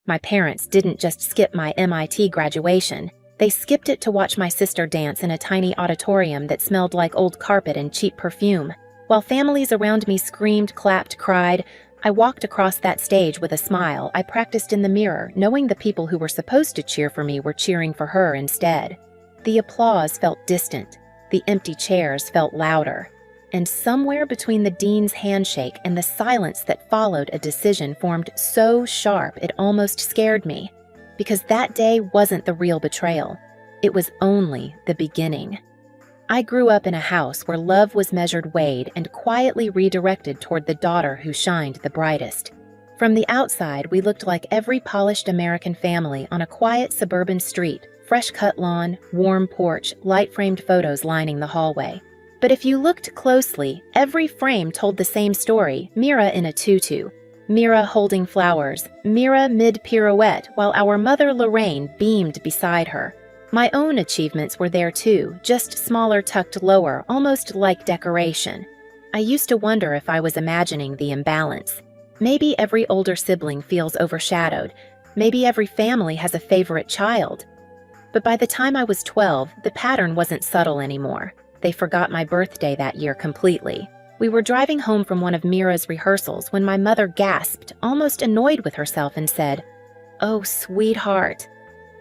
My parents didn't just skip my MIT graduation. They skipped it to watch my sister dance in a tiny auditorium that smelled like old carpet and cheap perfume. While families around me screamed, clapped, cried, I walked across that stage with a smile I practiced in the mirror, knowing the people who were supposed to cheer for me were cheering for her instead. The applause felt distant. The empty chairs felt louder. And somewhere between the dean's handshake and the silence that followed, a decision formed so sharp it almost scared me. Because that day wasn't the real betrayal. It was only the beginning. I grew up in a house where love was measured, weighed, and quietly redirected toward the daughter who shined the brightest. From the outside, we looked like every polished American family on a quiet suburban street, fresh-cut lawn, warm porch, light-framed photos lining the hallway. But if you looked closely, every frame told the same story: Mira in a tutu, Mira holding flowers, Mira mid-pirouette while our mother Lorraine beamed beside her. My own achievements were there too, just smaller, tucked lower, almost like decoration. I used to wonder if I was imagining the imbalance. Maybe every older sibling feels overshadowed. Maybe every family has a favorite child. But by the time I was 12, the pattern wasn't subtle anymore. They forgot my birthday that year completely. We were driving home from one of Mira's rehearsals when my mother gasped, almost annoyed with herself, and said, "Oh, sweetheart."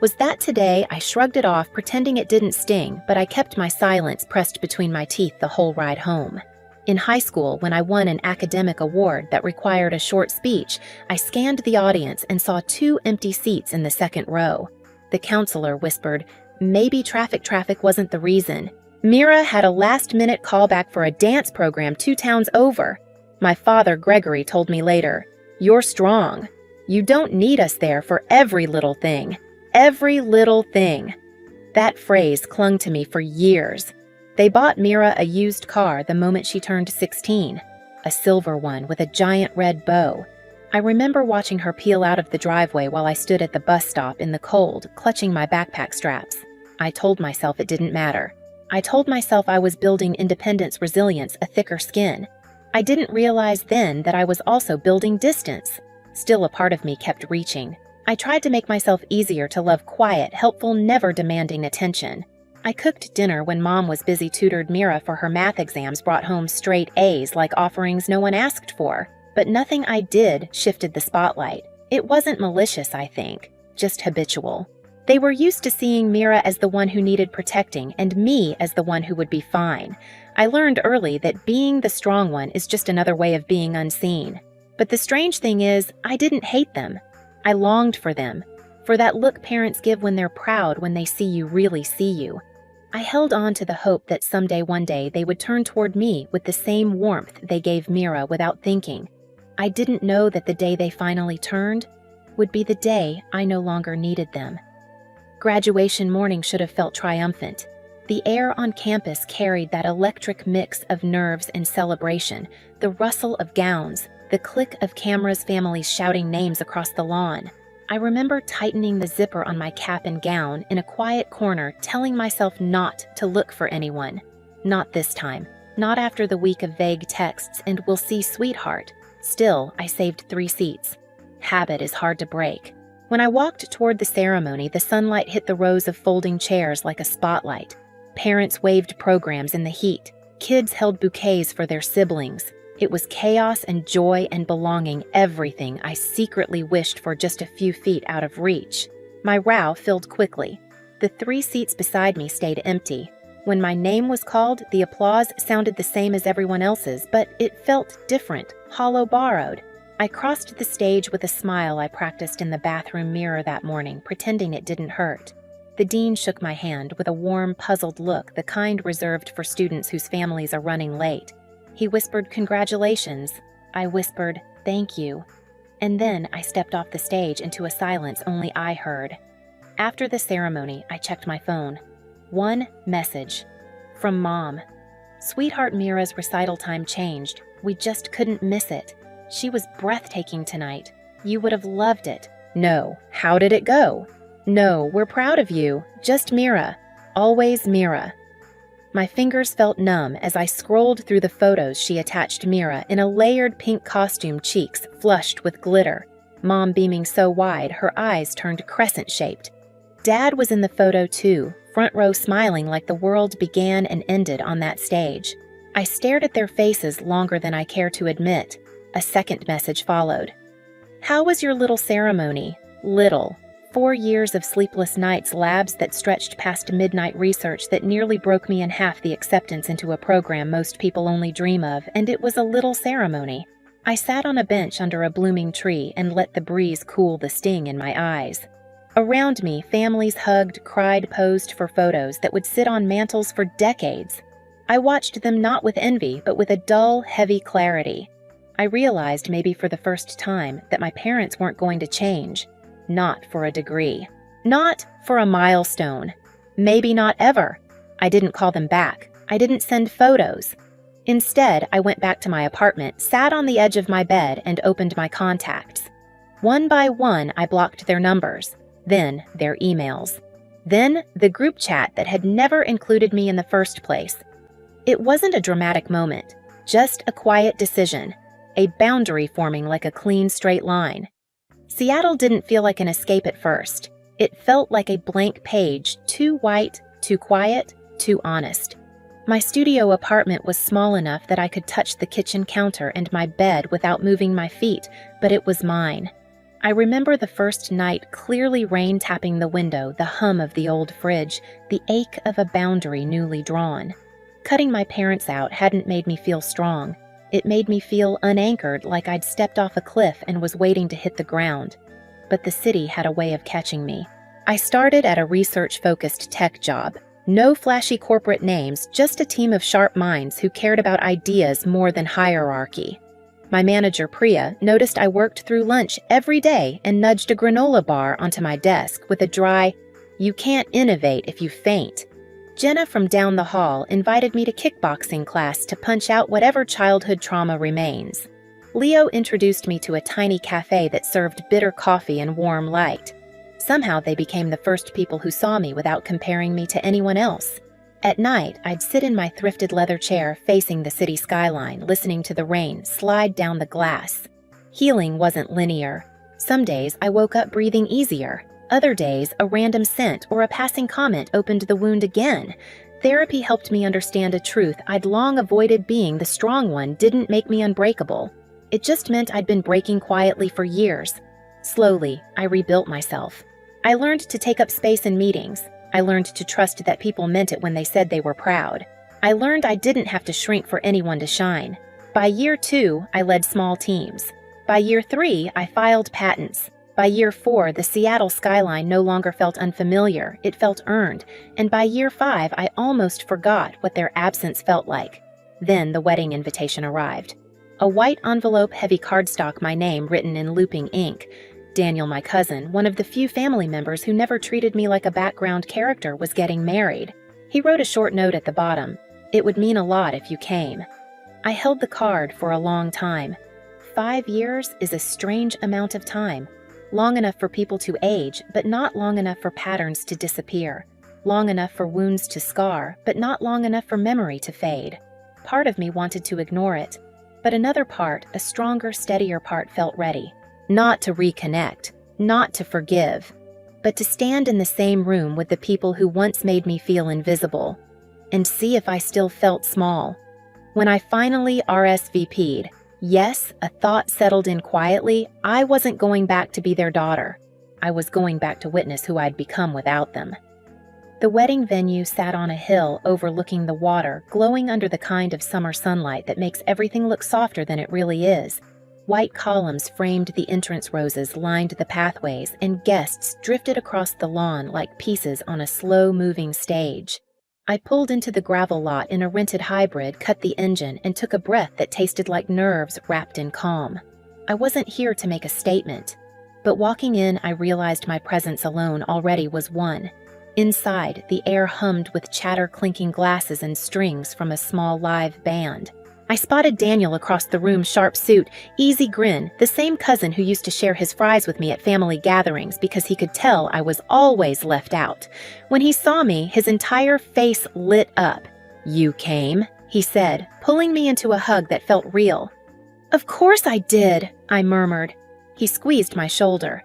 Was that today? I shrugged it off, pretending it didn't sting, but I kept my silence pressed between my teeth the whole ride home. In high school, when I won an academic award that required a short speech, I scanned the audience and saw 2 empty seats in the second row. The counselor whispered, "Maybe traffic wasn't the reason. Mira had a last-minute callback for a dance program 2 towns over." My father, Gregory, told me later, "You're strong. You don't need us there for every little thing. Every little thing." That phrase clung to me for years. They bought Mira a used car the moment she turned 16, a silver one with a giant red bow. I remember watching her peel out of the driveway while I stood at the bus stop in the cold, clutching my backpack straps. I told myself it didn't matter. I told myself I was building independence, resilience, a thicker skin. I didn't realize then that I was also building distance. Still, a part of me kept reaching. I tried to make myself easier to love, quiet, helpful, never demanding attention. I cooked dinner when Mom was busy, tutored Mira for her math exams, brought home straight A's like offerings no one asked for. But nothing I did shifted the spotlight. It wasn't malicious, I think, just habitual. They were used to seeing Mira as the one who needed protecting and me as the one who would be fine. I learned early that being the strong one is just another way of being unseen. But the strange thing is, I didn't hate them. I longed for them, for that look parents give when they're proud when they see you really see you. I held on to the hope that someday, one day, they would turn toward me with the same warmth they gave Mira without thinking. I didn't know that the day they finally turned would be the day I no longer needed them. Graduation morning should have felt triumphant. The air on campus carried that electric mix of nerves and celebration, the rustle of gowns, the click of cameras, families shouting names across the lawn. I remember tightening the zipper on my cap and gown in a quiet corner, telling myself not to look for anyone. Not this time. Not after the week of vague texts and "we'll see, sweetheart." Still, I saved 3 seats. Habit is hard to break. When I walked toward the ceremony, the sunlight hit the rows of folding chairs like a spotlight. Parents waved programs in the heat. Kids held bouquets for their siblings. It was chaos and joy and belonging, everything I secretly wished for just a few feet out of reach. My row filled quickly. The 3 seats beside me stayed empty. When my name was called, the applause sounded the same as everyone else's, but it felt different, hollow, borrowed. I crossed the stage with a smile I practiced in the bathroom mirror that morning, pretending it didn't hurt. The dean shook my hand with a warm, puzzled look, the kind reserved for students whose families are running late. He whispered, "Congratulations." I whispered, "Thank you." And then I stepped off the stage into a silence only I heard. After the ceremony, I checked my phone. 1 message. From Mom. "Sweetheart, Mira's recital time changed. We just couldn't miss it. She was breathtaking tonight. You would have loved it." No. How did it go? No, we're proud of you. Just Mira. Always Mira. My fingers felt numb as I scrolled through the photos she attached Mira in a layered pink costume, cheeks flushed with glitter. Mom beaming so wide her eyes turned crescent-shaped. Dad was in the photo too, front row smiling like the world began and ended on that stage. I stared at their faces longer than I care to admit. A second message followed. How was your little ceremony? Little. 4 years of sleepless nights, labs that stretched past midnight, research that nearly broke me in half, the acceptance into a program most people only dream of, and it was a little ceremony. I sat on a bench under a blooming tree and let the breeze cool the sting in my eyes. Around me, families hugged, cried, posed for photos that would sit on mantles for decades. I watched them not with envy, but with a dull, heavy clarity. I realized, maybe for the first time, that my parents weren't going to change. Not for a degree. Not for a milestone. Maybe not ever. I didn't call them back. I didn't send photos. Instead, I went back to my apartment, sat on the edge of my bed, and opened my contacts. One by one, I blocked their numbers. Then their emails. Then the group chat that had never included me in the first place. It wasn't a dramatic moment, just a quiet decision, a boundary forming like a clean, straight line. Seattle didn't feel like an escape at first. It felt like a blank page, too white, too quiet, too honest. My studio apartment was small enough that I could touch the kitchen counter and my bed without moving my feet, but it was mine. I remember the first night, clearly, rain tapping the window, the hum of the old fridge, the ache of a boundary newly drawn. Cutting my parents out hadn't made me feel strong. It made me feel unanchored, like I'd stepped off a cliff and was waiting to hit the ground. But the city had a way of catching me. I started at a research-focused tech job. No flashy corporate names, just a team of sharp minds who cared about ideas more than hierarchy. My manager, Priya, noticed I worked through lunch every day and nudged a granola bar onto my desk with a dry, "You can't innovate if you faint." Jenna from down the hall invited me to kickboxing class to punch out whatever childhood trauma remains. Leo introduced me to a tiny cafe that served bitter coffee and warm light. Somehow they became the first people who saw me without comparing me to anyone else. At night, I'd sit in my thrifted leather chair facing the city skyline, listening to the rain slide down the glass. Healing wasn't linear. Some days I woke up breathing easier. Other days, a random scent or a passing comment opened the wound again. Therapy helped me understand a truth I'd long avoided. Being the strong one didn't make me unbreakable. It just meant I'd been breaking quietly for years. Slowly, I rebuilt myself. I learned to take up space in meetings. I learned to trust that people meant it when they said they were proud. I learned I didn't have to shrink for anyone to shine. By year 2, I led small teams. By year 3, I filed patents. By year 4, the Seattle skyline no longer felt unfamiliar, it felt earned, and by year 5, I almost forgot what their absence felt like. Then the wedding invitation arrived. A white envelope, heavy cardstock, my name written in looping ink. Daniel, my cousin, one of the few family members who never treated me like a background character, was getting married. He wrote a short note at the bottom. "It would mean a lot if you came." I held the card for a long time. 5 years is a strange amount of time. Long enough for people to age, but not long enough for patterns to disappear. Long enough for wounds to scar, but not long enough for memory to fade. Part of me wanted to ignore it, but another part, a stronger, steadier part, felt ready. Not to reconnect, not to forgive, but to stand in the same room with the people who once made me feel invisible, and see if I still felt small. When I finally RSVP'd, yes, a thought settled in quietly. I wasn't going back to be their daughter. I was going back to witness who I'd become without them. The wedding venue sat on a hill overlooking the water, glowing under the kind of summer sunlight that makes everything look softer than it really is. White columns framed the entrance, roses lined the pathways, and guests drifted across the lawn like pieces on a slow-moving stage. I pulled into the gravel lot in a rented hybrid, cut the engine, and took a breath that tasted like nerves wrapped in calm. I wasn't here to make a statement, but walking in, I realized my presence alone already was one. Inside, the air hummed with chatter, clinking glasses and strings from a small live band. I spotted Daniel across the room, sharp suit, easy grin, the same cousin who used to share his fries with me at family gatherings because he could tell I was always left out. When he saw me, his entire face lit up. "You came?" he said, pulling me into a hug that felt real. "Of course I did," I murmured. He squeezed my shoulder.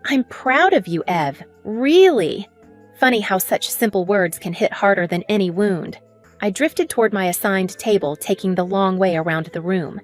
I'm proud of you, Ev. Really? Funny how such simple words can hit harder than any wound. I drifted toward my assigned table, taking the long way around the room.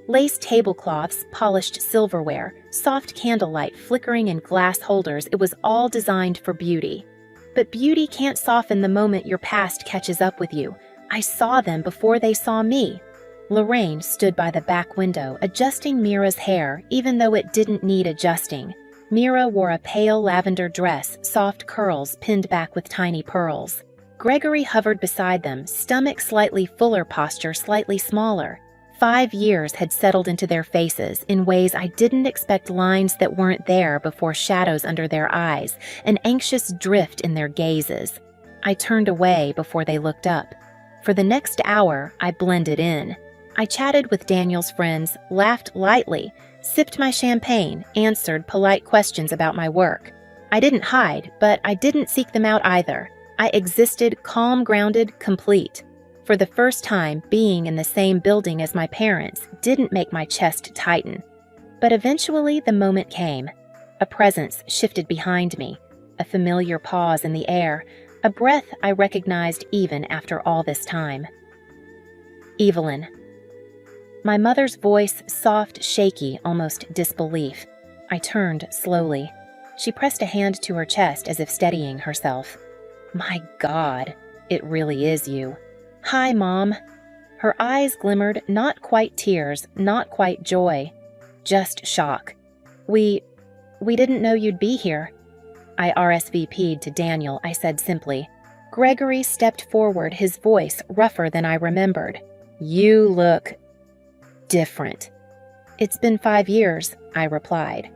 Lace tablecloths, polished silverware, soft candlelight flickering in glass holders, it was all designed for beauty. But beauty can't soften the moment your past catches up with you. I saw them before they saw me. Lorraine stood by the back window, adjusting Mira's hair, even though it didn't need adjusting. Mira wore a pale lavender dress, soft curls pinned back with tiny pearls. Gregory hovered beside them, stomach slightly fuller, posture slightly smaller. 5 years had settled into their faces in ways I didn't expect, lines that weren't there before, shadows under their eyes, an anxious drift in their gazes. I turned away before they looked up. For the next hour, I blended in. I chatted with Daniel's friends, laughed lightly, sipped my champagne, answered polite questions about my work. I didn't hide, but I didn't seek them out either. I existed calm, grounded, complete. For the first time, being in the same building as my parents didn't make my chest tighten. But eventually the moment came. A presence shifted behind me, a familiar pause in the air, a breath I recognized even after all this time. Evelyn. My mother's voice, soft, shaky, almost disbelief. I turned slowly. She pressed a hand to her chest as if steadying herself. My God, it really is you. Hi, Mom. Her eyes glimmered, not quite tears, not quite joy, just shock. We didn't know you'd be here. I RSVP'd to Daniel, I said simply. Gregory stepped forward, his voice rougher than I remembered. You look different. It's been 5 years, I replied.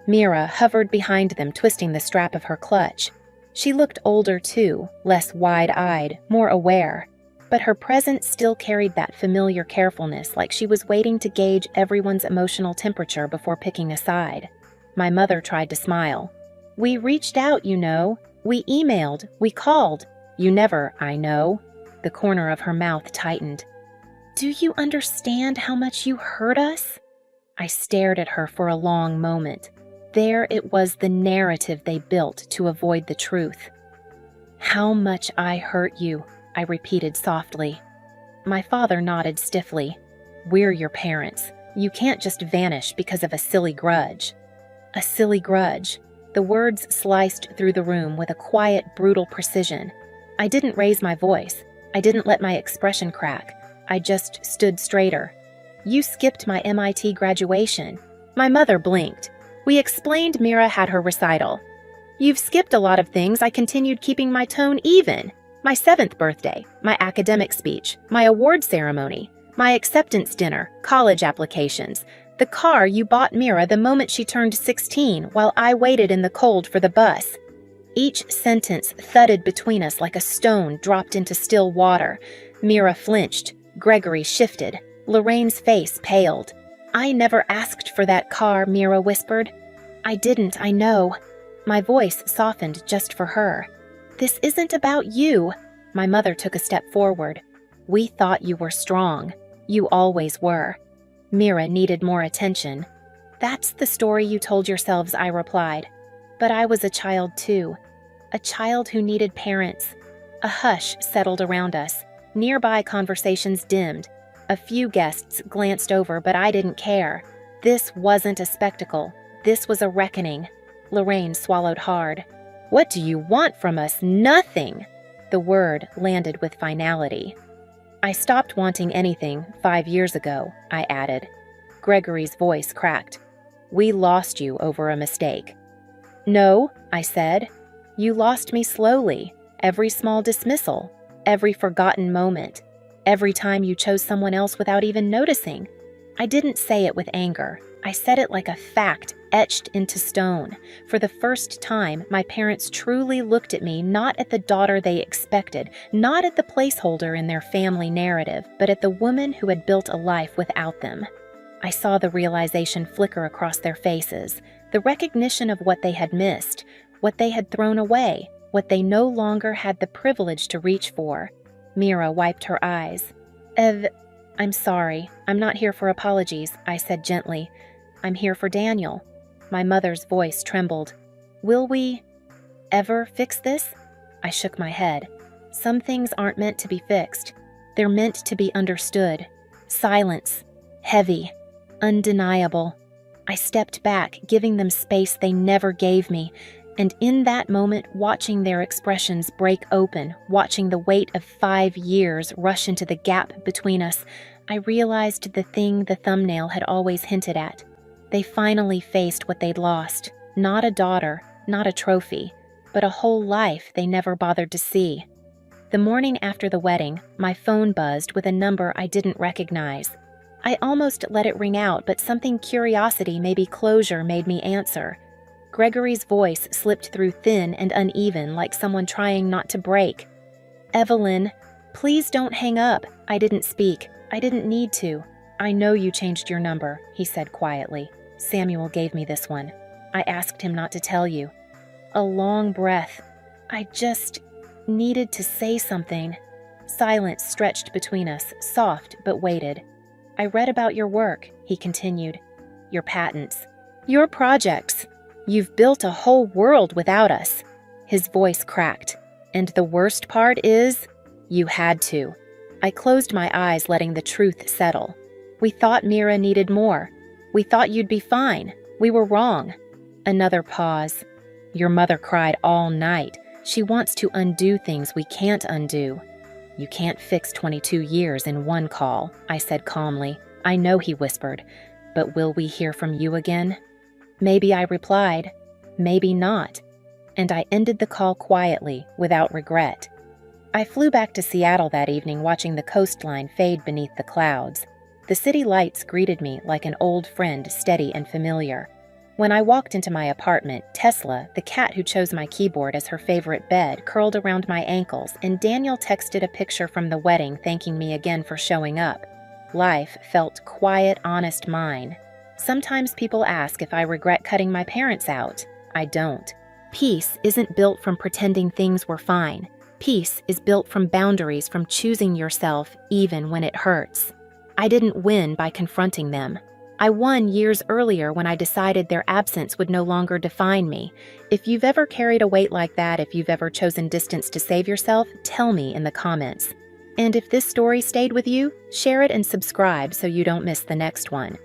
Mira hovered behind them, twisting the strap of her clutch. She looked older too, less wide-eyed, more aware. But her presence still carried that familiar carefulness, like she was waiting to gauge everyone's emotional temperature before picking a side. My mother tried to smile. We reached out, you know. We emailed. We called. You never, I know. The corner of her mouth tightened. Do you understand how much you hurt us? I stared at her for a long moment. There it was, the narrative they built to avoid the truth. How much I hurt you, I repeated softly. My father nodded stiffly. We're your parents. You can't just vanish because of a silly grudge. A silly grudge. The words sliced through the room with a quiet, brutal precision. I didn't raise my voice. I didn't let my expression crack. I just stood straighter. You skipped my MIT graduation. My mother blinked. We explained. Mira had her recital. You've skipped a lot of things. I continued, keeping my tone even. My 7th birthday, my academic speech, my award ceremony, my acceptance dinner, college applications, the car you bought Mira the moment she turned 16 while I waited in the cold for the bus. Each sentence thudded between us like a stone dropped into still water. Mira flinched. Gregory shifted. Lorraine's face paled. I never asked for that car, Mira whispered. I didn't, I know. My voice softened just for her. This isn't about you. My mother took a step forward. We thought you were strong. You always were. Mira needed more attention. That's the story you told yourselves, I replied. But I was a child too. A child who needed parents. A hush settled around us. Nearby conversations dimmed. A few guests glanced over, but I didn't care. This wasn't a spectacle. This was a reckoning. Lorraine swallowed hard. What do you want from us? Nothing. The word landed with finality. I stopped wanting anything 5 years ago, I added. Gregory's voice cracked. We lost you over a mistake. No, I said. You lost me slowly. Every small dismissal. Every forgotten moment. Every time you chose someone else without even noticing. I didn't say it with anger. I said it like a fact etched into stone. For the first time, my parents truly looked at me, not at the daughter they expected, not at the placeholder in their family narrative, but at the woman who had built a life without them. I saw the realization flicker across their faces, the recognition of what they had missed, what they had thrown away, what they no longer had the privilege to reach for. Mira wiped her eyes. Ev, I'm sorry. I'm not here for apologies, I said gently. I'm here for Daniel. My mother's voice trembled. Will we ever fix this? I shook my head. Some things aren't meant to be fixed. They're meant to be understood. Silence. Heavy. Undeniable. I stepped back, giving them space they never gave me, and in that moment, watching their expressions break open, watching the weight of 5 years rush into the gap between us, I realized the thing the thumbnail had always hinted at. They finally faced what they'd lost. Not a daughter, not a trophy, but a whole life they never bothered to see. The morning after the wedding, my phone buzzed with a number I didn't recognize. I almost let it ring out, but something curiosity, maybe closure, made me answer. Gregory's voice slipped through thin and uneven, like someone trying not to break. Evelyn, please don't hang up. I didn't speak. I didn't need to. I know you changed your number, he said quietly. Samuel gave me this one. I asked him not to tell you. A long breath. I just needed to say something. Silence stretched between us, soft but weighted. I read about your work, he continued. Your patents. Your projects. You've built a whole world without us. His voice cracked. And the worst part is, you had to. I closed my eyes, letting the truth settle. We thought Mira needed more. We thought you'd be fine. We were wrong. Another pause. Your mother cried all night. She wants to undo things we can't undo. You can't fix 22 years in one call, I said calmly. I know, he whispered. But will we hear from you again? Maybe, I replied. Maybe not. And I ended the call quietly, without regret. I flew back to Seattle that evening, watching the coastline fade beneath the clouds. The city lights greeted me like an old friend, steady and familiar. When I walked into my apartment, Tesla, the cat who chose my keyboard as her favorite bed, curled around my ankles, and Daniel texted a picture from the wedding thanking me again for showing up. Life felt quiet, honest mine. Sometimes people ask if I regret cutting my parents out. I don't. Peace isn't built from pretending things were fine. Peace is built from boundaries, from choosing yourself even when it hurts. I didn't win by confronting them. I won years earlier when I decided their absence would no longer define me. If you've ever carried a weight like that, if you've ever chosen distance to save yourself, tell me in the comments. And if this story stayed with you, share it and subscribe so you don't miss the next one.